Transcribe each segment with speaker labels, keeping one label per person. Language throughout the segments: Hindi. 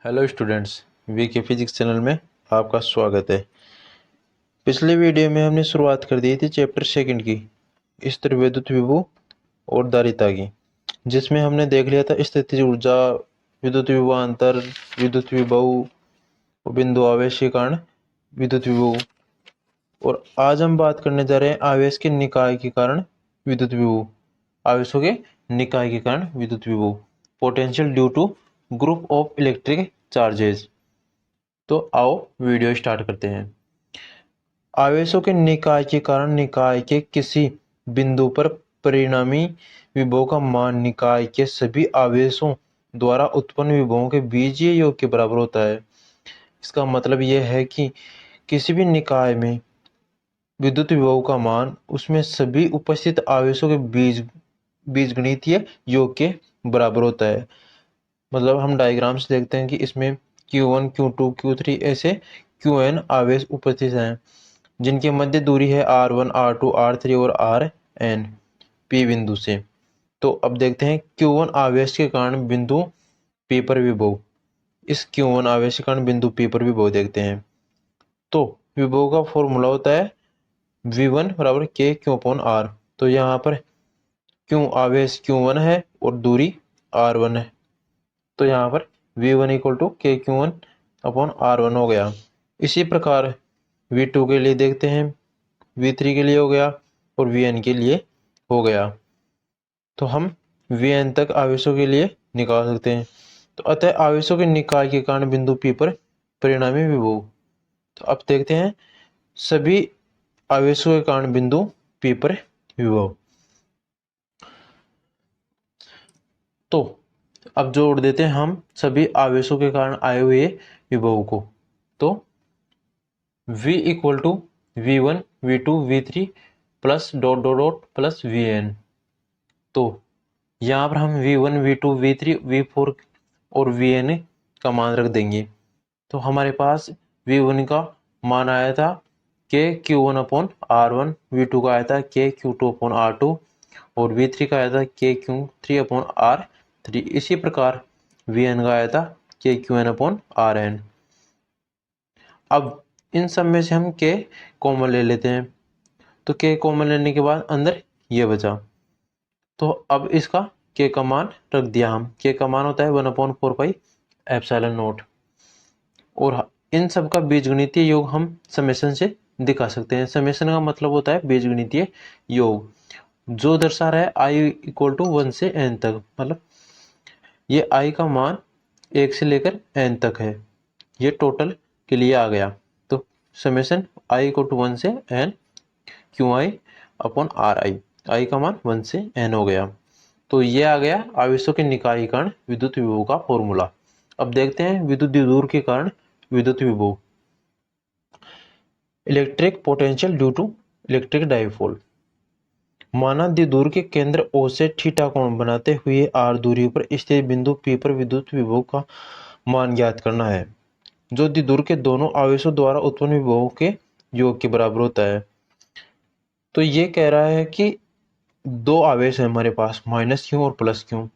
Speaker 1: हेलो स्टूडेंट्स, वी के फिजिक्स चैनल में आपका स्वागत है। पिछले वीडियो में हमने शुरुआत कर दी थी चैप्टर सेकंड की, स्थिर विद्युत विभव और धारिता की, जिसमें हमने देख लिया था स्थितिज ऊर्जा, विद्युत विभवांतर, विद्युत विभव और बिंदु आवेश के कारण विद्युत विभव। और आज हम बात करने जा रहे हैं आवेश के निकाय के कारण विद्युत विभव, आवेशों के निकाय के कारण विद्युत विभव, potential due to group of electric charges. तो आओ वीडियो स्टार्ट करते हैं। आवेशों के निकाय के कारण निकाय के किसी बिंदु पर परिणामी विभव का मान निकाय के सभी आवेशों द्वारा उत्पन्न विभवों के बीजीय योग के बराबर होता है। इसका मतलब यह है कि किसी भी निकाय में विद्युत विभव का मान उसमें सभी उपस्थित आवेशों के बीजगणितीय योग के बराबर होता है। मतलब हम डायग्राम से देखते हैं कि इसमें Q1, Q2, Q3 ऐसे Qn आवेश उपस्थित हैं, जिनके मध्य दूरी है R1, R2, R3 और Rn P बिंदु से। तो अब देखते हैं Q1 आवेश के कारण बिंदु P पर विभव। इस Q1 आवेश के कारण बिंदु P पर विभव देखते हैं। तो विभव का फॉर्मूला होता है V1 बराबर K Q अपॉन R। तो यहाँ पर Q आवेश Q1 है और दूरी R1 है, तो यहाँ पर V1 इक्वल टू के Q1 अपॉन R1 हो गया। इसी प्रकार V2 के लिए देखते हैं, V3 के लिए हो गया और Vn के लिए हो गया। तो हम Vn तक आवेशों के लिए निकाल सकते हैं। तो अतः आवेशों के निकाय के कारण बिंदु P पर परिणामी विभव। तो अब देखते हैं सभी आवेशों के कारण बिंदु P पर विभव। तो अब जोड़ देते हैं हम सभी आवेशों के कारण आए हुए विभव को। तो V equal to V1, V2, V3 plus dot dot dot plus Vn। तो यहाँ पर हम V1, V2, V3, V4 और Vn का मान रख देंगे। तो हमारे पास V1 का मान आया था K Q1 upon R1, V2 का आया था K Q2 अपॉन R2 और V3 का आया था K Q3 अपॉन R3। इसी प्रकार Vn का आया था K Qn अपॉन Rn। अब इन सब में से हम K कॉमन ले लेते हैं। तो K कॉमन लेने के बाद अंदर ये बचा। तो अब इसका K का मान रख दिया हम। K का मान होता है 1/4 पाई एप्सिलॉन नॉट। और इन सब का बीजगणितीय योग हम समेशन से दिखा सकते हैं। समेशन का मतलब होता है बीजगणितीय योग, जो दर्शा रहा है I इक्वल टू 1 से n तक। मतलब ये I का मान 1 से लेकर n तक है, ये टोटल के लिए आ गया। तो समेशन I इक्वल टू 1 से n QI upon RI, I का मान 1 से n हो गया। तो ये आ गया आवेशों के निकाय के कारण विद्युत विभव का फॉर्मूला। अब देखते हैं विद्युत द्विध्रुव के कारण विद्युत विभव। Electric potential due to electric dipole. माना द्विध्रुव के केंद्र O से थीटा कोण बनाते हुए R दूरी पर स्थित बिंदु P पर विद्युत विभव का मान ज्ञात करना है, जो द्विध्रुव के दोनों आवेशों द्वारा उत्पन्न विभवों के योग के बराबर होता है। तो ये कह रहा है कि दो आवेश है हमारे पास, माइनस क्यू और प्लस क्यू,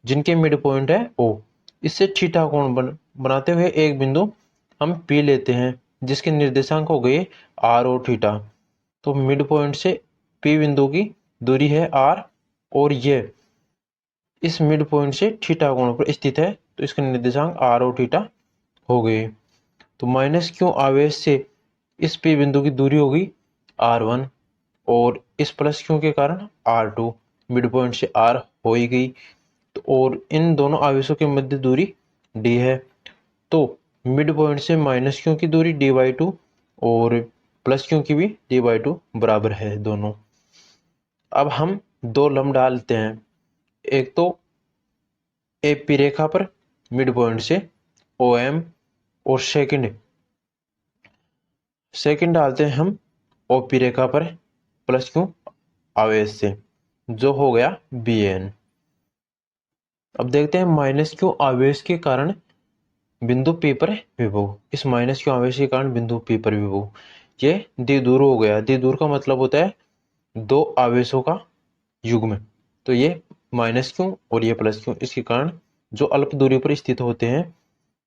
Speaker 1: जिनके मिड पॉइंट है O। इससे थीटा कोण बनाते हुए एक बिंदु हम P लेते हैं, जिसके निर्देशांक हो गए R और थीटा। तो मिड पॉइंट से P बिंदु की दूरी है R और ये इस मिड पॉइंट से थीटा कोण पर स्थित है, तो इसका निर्देशांक R और थीटा हो गए। तो माइनस क्यू आवेश से इस P बिंदु की दूरी होगी R1 और इस प्लस क्यू के कारण R2, मिड पॉइंट से R हो ही गई। तो और इन दोनों आवेशों के मध्य दूरी D है, तो मिड पॉइंट से माइनस क्यू की दूरी D/2 और प्लस क्यू की भी D/2 बराबर है दोनों। अब हम दो लंब डालते हैं, एक तो AP रेखा पर मिड पॉइंट से OM और सेकंड डालते हैं हम OP रेखा पर प्लस क्यू आवेश से, जो हो गया BN। अब देखते हैं माइनस क्यू आवेश के कारण बिंदु P पर विभव। इस माइनस क्यू आवेश के कारण बिंदु P पर विभव, ये द्विध्रुव हो गया। द्विध्रुव का मतलब होता है दो आवेशों का युग्म। तो ये माइनस क्यू और ये प्लस क्यू, इसके कारण जो अल्प दूरी पर स्थित होते हैं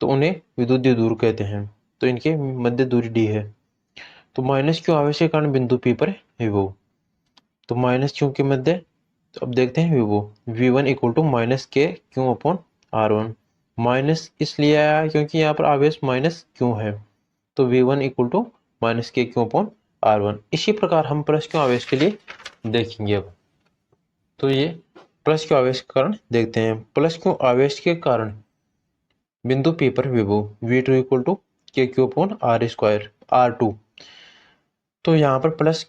Speaker 1: तो उन्हें विद्युतीय दूर कहते हैं। तो इनके मध्य दूरी डी है। तो माइनस क्यू आवेश के कारण बिंदु पी पर विभव, तो माइनस क्यू के मध्य, तो अब देखते हैं विभव V1 इक्वल टू माइनस के क्यू अपॉन R1। माइनस इसलिए आया क्योंकि यहाँ पर आवेश माइनस क्यू है, तो V1 इक्वल टू माइनस के क्यू अपॉन R1। इसी प्रकार हम प्लस क्यू आवेश के लिए देखेंगे। अब तो ये प्लस क्यू आवेश के कारण देखते हैं। प्लस क्यू आवेश के कारण बिंदु P पर विभव V2 इक्वल टू के Q upon R square R2। तो यहाँ पर प्लस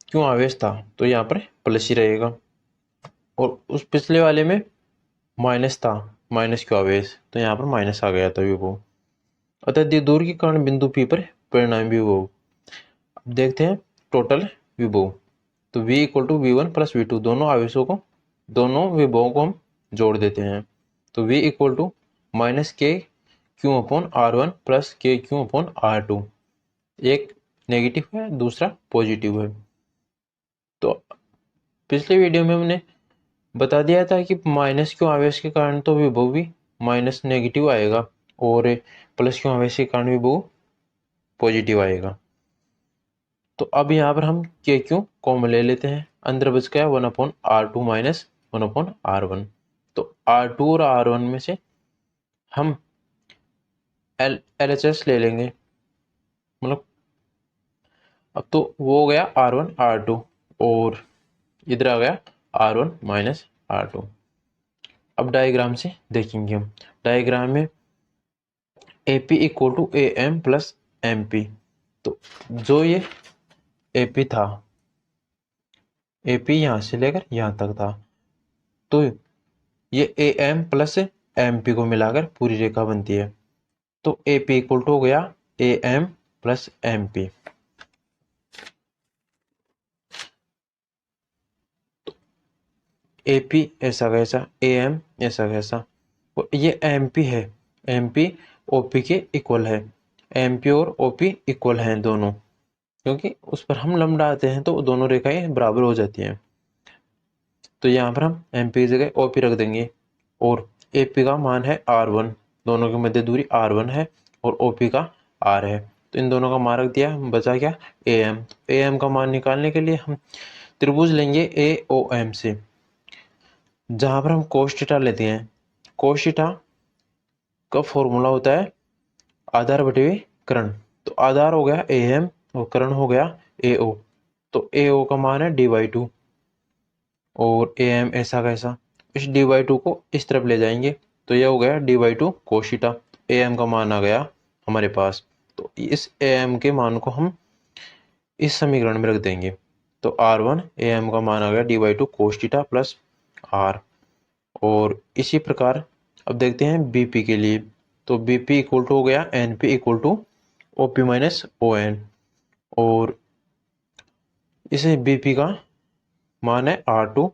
Speaker 1: क्यों आवेश था, तो यहाँ पर प्लस ही रहेगा, और उस पिछले वाले में माइनस था, माइनस क्यों आवेश, तो यहाँ पर माइनस आ गया था विभव। अतः दूर के कारण बिंदु P पर परिणामी विभव। अब देखते हैं टोटल विभव। तो V equal to V1 plus V2, दोनों आवेशों को, दोनों विभवों को हम जोड़ देते हैं। तो V इक्वल टू माइनस के क्यू अपॉन R1 प्लस के क्यू अपॉन R2। एक नेगेटिव है, दूसरा पॉजिटिव है। तो पिछले वीडियो में हमने बता दिया था कि माइनस क्यू आवेश के कारण तो विभव भी माइनस नेगेटिव आएगा, और प्लस क्यू आवेश के कारण विभव पॉजिटिव आएगा। तो अब यहाँ पर हम के क्यू कॉमन ले लेते हैं, अंदर बच गया 1/R2 माइनस 1/R1। तो R2 और R1 में से हम LHS ले लेंगे, मतलब अब तो वो हो गया R1 R2, और इधर आ गया R1 माइनस R2। अब डायग्राम से देखेंगे हम। डायग्राम में AP equal to AM plus MP। तो जो ये AP था, AP यहाँ से लेकर यहाँ तक था, तो ये AM प्लस MP को मिलाकर पूरी रेखा बनती है। तो AP इक्वल टू हो गया AM प्लस MP। तो AP ऐसा कैसा, AM ऐसा कैसा, ये MP है, MP OP के इक्वल है। MP और OP इक्वल हैं दोनों, क्योंकि उस पर हम लंब डालते हैं तो दोनों रेखाएं बराबर हो जाती हैं। तो यहाँ पर हम MP की जगह OP रख देंगे, और AP का मान है R1, दोनों के मध्य दूरी R1 है, और OP का R है। तो इन दोनों का मान रख दिया, बचा क्या AM। AM का मान निकालने के लिए हम त्रिभुज लेंगे AOM से, जहाँ पर हम कोस थीटा लेते हैं। कोस थीटा का फॉर्मूला होता है आधार बटे कर्ण। तो आधार हो गया AM और कर्ण हो गया AO। तो AO का मान है d/2, और AM ऐसा कैसा, इस d/2 को इस तरफ ले जाएंगे, तो यह हो गया d/2 cos थीटा। AM का मान आ गया हमारे पास। तो इस AM के मान को हम इस समीकरण में रख देंगे। तो R1 AM का मान आ गया d/2 cos theta plus R। और इसी प्रकार अब देखते हैं BP के लिए। तो BP इक्वल टू हो गया NP equal to OP minus ON, और इसे BP का मान है R2,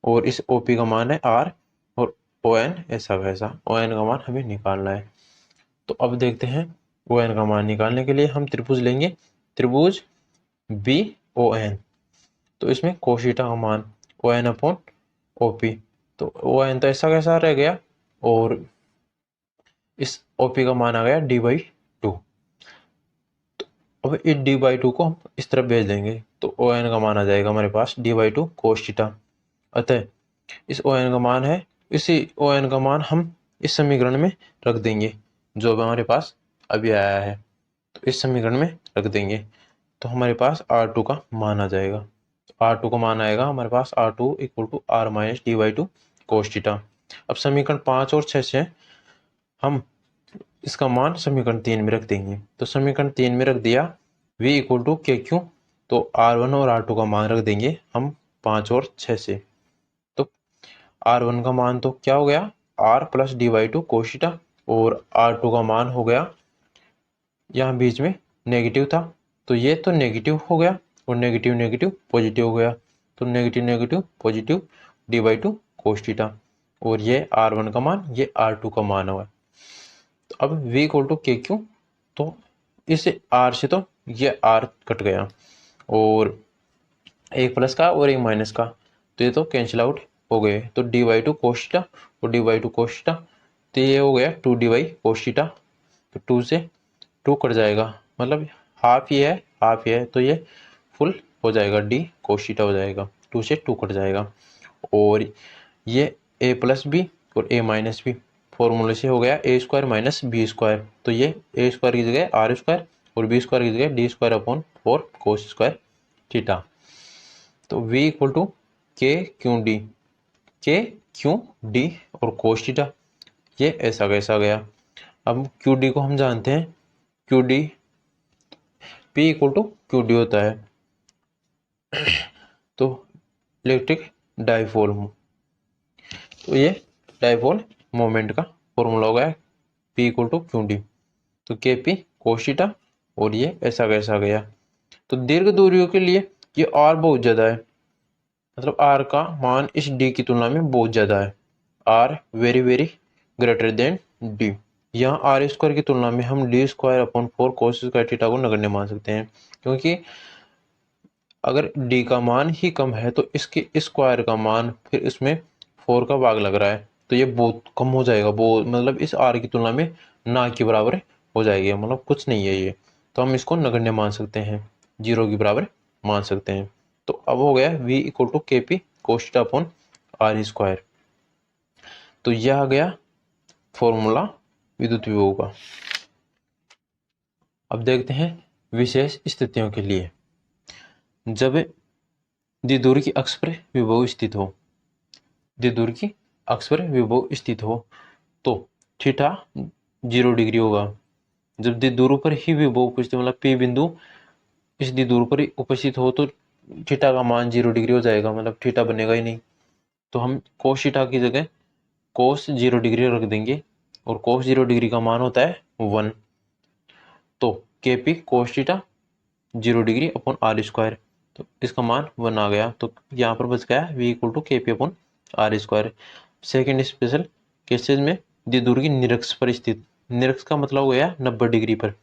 Speaker 1: और इस OP का मान है R, और ON ऐसा वैसा। ON का मान हमें निकालना है। तो अब देखते हैं ON का मान निकालने के लिए हम त्रिभुज लेंगे, त्रिभुज BON। तो इसमें cos थीटा का मान ON अपॉन OP। तो ON तो ऐसा कैसा रह गया, और इस OP का मान आ गया d/2। अब इस d/2 को हम इस तरफ भेज देंगे, तो ON का मान आ जाएगा हमारे पास d/2 cos थीटा। अतः इस ON का मान है, इसी ON का मान हम इस समीकरण में रख देंगे, जो हमारे पास अभी आया है। तो इस समीकरण में रख देंगे, तो हमारे पास R2 का मान आ जाएगा। R2 का मान आएगा हमारे पास R2 equal to R minus d/2 cos theta. अब समीकरण 5 और 6 से हम इसका मान समीकरण 3 में रख देंगे। तो समीकरण 3 में रख दिया V इक्वल टू के क्यू, तो R1 और R2 का मान रख देंगे हम 5 और 6 से। तो R1 का मान तो क्या हो गया R plus d/2 cos theta, और R2 का मान हो गया, यहाँ बीच में नेगेटिव था, तो ये तो नेगेटिव हो गया, और नेगेटिव नेगेटिव पॉजिटिव हो गया, तो negative negative positive d/2 cos theta, और ये R1 का मान, ये R2 का मान हुआ। तो अब V इक्वल टू के क्यू, तो इस R से तो ये R कट गया, और एक प्लस का और एक माइनस का, तो ये तो कैंसिल आउट हो गए। तो d/2 cos थीटा और d/2 cos थीटा, तो ये हो गया 2d cos थीटा तो 2 से 2 कट जाएगा, मतलब हाफ ही है हाफ ही है, तो ये फुल हो जाएगा, डी कोस थीटा हो जाएगा, 2 से 2 कट जाएगा। और ये ए प्लस बी और ए माइनस बी फॉर्मूले से हो गया ए स्क्वायर माइनस बी स्क्वायर, तो ये ए स्क्वायर की जगह आर स्क्वायर और बी स्क्वायर की जगह D square upon 4 cos square theta. तो v इक्वल टू के क्यू डी, के क्यू डी और कोस थीटा, ये ऐसा कैसा गया। अब क्यू डी को हम जानते हैं, Q D P equal to Q D होता है, तो इलेक्ट्रिक डाइपोल, तो ये डाइपोल मोमेंट का फॉर्मूला हो गया P equal to Q D, तो के पी कोस थीटा, और ये ऐसा कैसा गया। तो दीर्घ दूरियों के लिए ये आर बहुत ज़्यादा है, मतलब आर का मान इस डी की तुलना में बहुत ज़्यादा है, R very very greater than D. यहाँ आर स्क्वायर की तुलना में हम D square upon 4 cos square theta को नगण्य मान सकते हैं, क्योंकि अगर डी का मान ही कम है तो इसके स्क्वायर का मान फिर इसमें 4 का भाग लग रहा है, तो ये बहुत कम हो जाएगा, बहुत मतलब इस आर की तुलना में ना के बराबर हो जाएगी, मतलब कुछ नहीं है ये, तो हम इसको नगण्य मान सकते हैं, 0 के बराबर मान सकते हैं। तो अब हो गया v equal to K P cos theta upon R square, तो यह आ गया फॉर्मूला विद्युत विभव का। अब देखते हैं विशेष स्थितियों के लिए, जब द्विध्रुव की अक्ष पर विभव स्थित हो, द्विध्रुव की अक्ष पर विभव स्थित हो तो थीटा 0 डिग्री होगा। जब द्विध्रुव पर ही विभव उपस्थित, मतलब पी बिंदु इस द्विध्रुव पर उपस्थित हो तो थीटा का मान 0 डिग्री हो जाएगा, मतलब थीटा बनेगा ही नहीं, तो हम कोस थीटा की जगह कोस 0 डिग्री रख देंगे, और कोस 0 डिग्री का मान होता है 1, तो K P cos theta 0 degree upon R square, तो इसका मान 1 आ गया, तो यहाँ पर बच गया v equal to K P upon R square. Second special cases में द्विध्रुव की निरक्ष पर स्थित, निरक्ष का मतलब हो गया 90 डिग्री पर,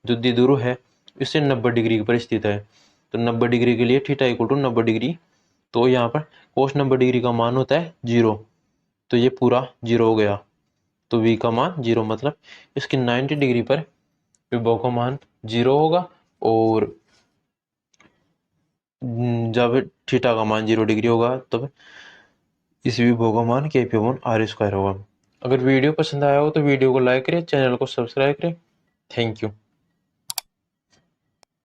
Speaker 1: जो द्विध्रुव है इससे 90 डिग्री पर स्थित है, तो 90 डिग्री के लिए थीटा इक्वल टू 90 डिग्री, तो यहाँ पर कोस 90 डिग्री का मान होता है 0, तो ये पूरा 0 हो गया, तो v का मान 0, मतलब इसकी 90 डिग्री पर विभव का मान 0 होगा, और जब थीटा का मान 0 डिग्री होगा तब इस विभव का मान के पी अपॉन आर स्क्वायर होगा। अगर वीडियो पसंद आया हो तो वीडियो को लाइक करें, चैनल को सब्सक्राइब करें। Thank you.